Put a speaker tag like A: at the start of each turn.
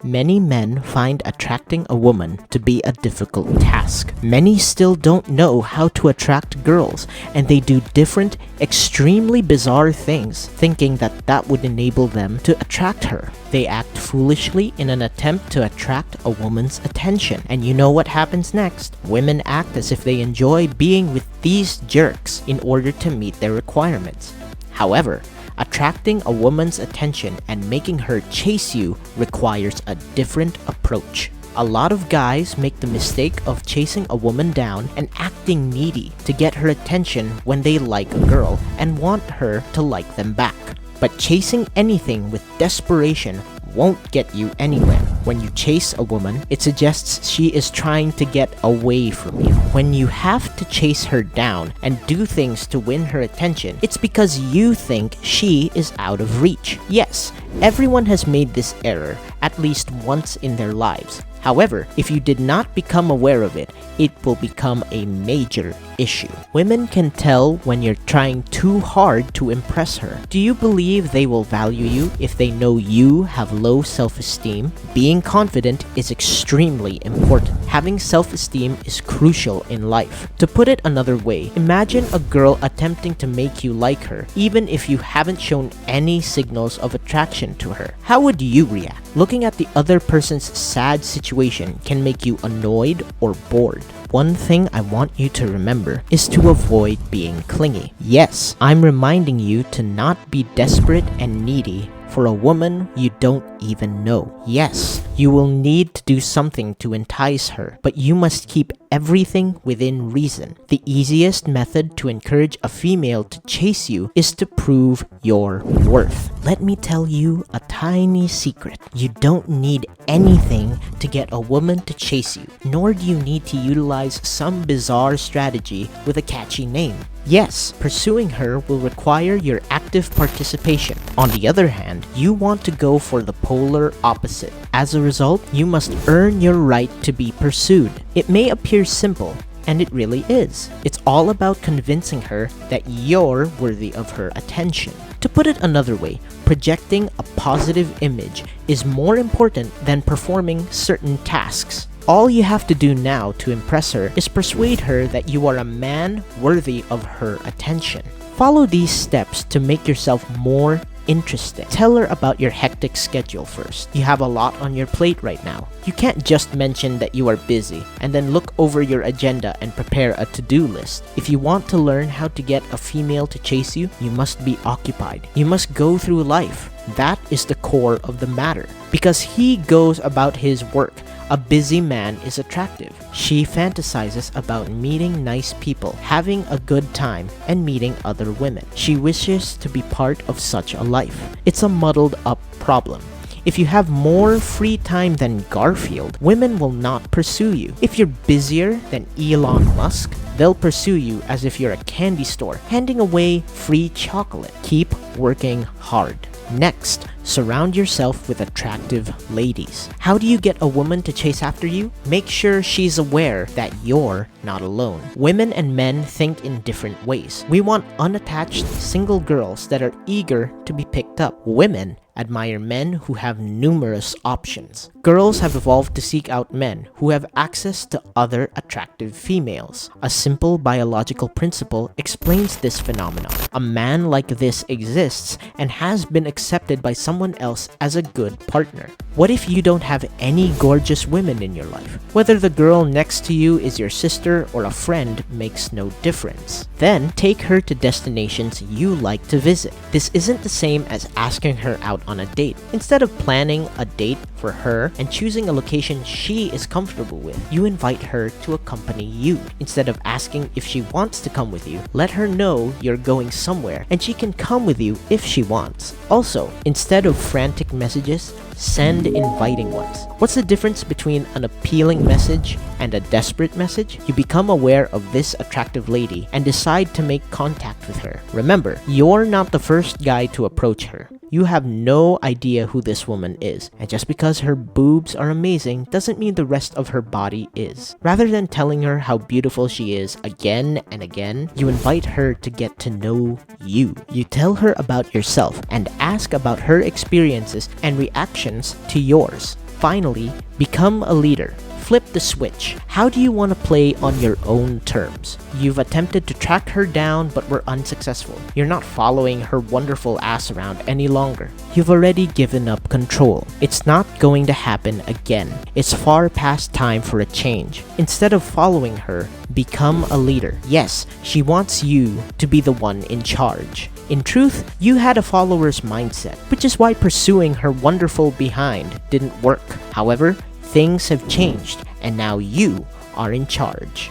A: Many men find attracting a woman to be a difficult task. Many still don't know how to attract girls, and they do different, extremely bizarre things, thinking that that would enable them to attract her. They act foolishly in an attempt to attract a woman's attention. And you know what happens next? Women act as if they enjoy being with these jerks in order to meet their requirements. However, attracting a woman's attention and making her chase you requires a different approach. A lot of guys make the mistake of chasing a woman down and acting needy to get her attention when they like a girl and want her to like them back. But chasing anything with desperation won't get you anywhere. When you chase a woman, it suggests she is trying to get away from you. When you have to chase her down and do things to win her attention, it's because you think she is out of reach. Yes, everyone has made this error at least once in their lives. However, if you did not become aware of it, it will become a major issue. Women can tell when you're trying too hard to impress her. Do you believe they will value you if they know you have low self-esteem? Being confident is extremely important. Having self-esteem is crucial in life. To put it another way, imagine a girl attempting to make you like her, even if you haven't shown any signals of attraction to her. How would you react? Looking at the other person's sad situation can make you annoyed or bored. One thing I want you to remember is to avoid being clingy. Yes, I'm reminding you to not be desperate and needy for a woman you don't even know. Yes, you will need to do something to entice her, but you must keep everything within reason. The easiest method to encourage a female to chase you is to prove your worth. Let me tell you a tiny secret. You don't need anything to get a woman to chase you, nor do you need to utilize some bizarre strategy with a catchy name. Yes, pursuing her will require your active participation. On the other hand, you want to go for the polar opposite. As a result, you must earn your right to be pursued. It may appear simple, and it really is. It's all about convincing her that you're worthy of her attention. To put it another way, projecting a positive image is more important than performing certain tasks. All you have to do now to impress her is persuade her that you are a man worthy of her attention. Follow these steps to make yourself more interesting. Tell her about your hectic schedule first. You have a lot on your plate right now. You can't just mention that you are busy and then look over your agenda and prepare a to-do list. If you want to learn how to get a female to chase you, you must be occupied. You must go through life. That is the core of the matter. Because he goes about his work, a busy man is attractive. She fantasizes about meeting nice people, having a good time, and meeting other women. She wishes to be part of such a life. It's a muddled up problem. If you have more free time than Garfield, women will not pursue you. If you're busier than Elon Musk, they'll pursue you as if you're a candy store, handing away free chocolate. Keep working hard. Next, surround yourself with attractive ladies. How do you get a woman to chase after you? Make sure she's aware that you're not alone. Women and men think in different ways. We want unattached, single girls that are eager to be picked up. Women admire men who have numerous options. Girls have evolved to seek out men who have access to other attractive females. A simple biological principle explains this phenomenon. A man like this exists and has been accepted by someone else as a good partner. What if you don't have any gorgeous women in your life? Whether the girl next to you is your sister or a friend makes no difference. Then take her to destinations you like to visit. This isn't the same as asking her out on a date. Instead of planning a date for her and choosing a location she is comfortable with, you invite her to accompany you. Instead of asking if she wants to come with you, let her know you're going somewhere and she can come with you if she wants. Also, instead of frantic messages, send inviting ones. What's the difference between an appealing message and a desperate message? You become aware of this attractive lady and decide to make contact with her. Remember, you're not the first guy to approach her. You have no idea who this woman is, and just because her boobs are amazing doesn't mean the rest of her body is. Rather than telling her how beautiful she is again and again, you invite her to get to know you. You tell her about yourself and ask about her experiences and reactions to yours. Finally, become a leader. Flip the switch. How do you want to play on your own terms? You've attempted to track her down but were unsuccessful. You're not following her wonderful ass around any longer. You've already given up control. It's not going to happen again. It's far past time for a change. Instead of following her, become a leader. Yes, she wants you to be the one in charge. In truth, you had a follower's mindset, which is why pursuing her wonderful behind didn't work. However, things have changed, and now you are in charge.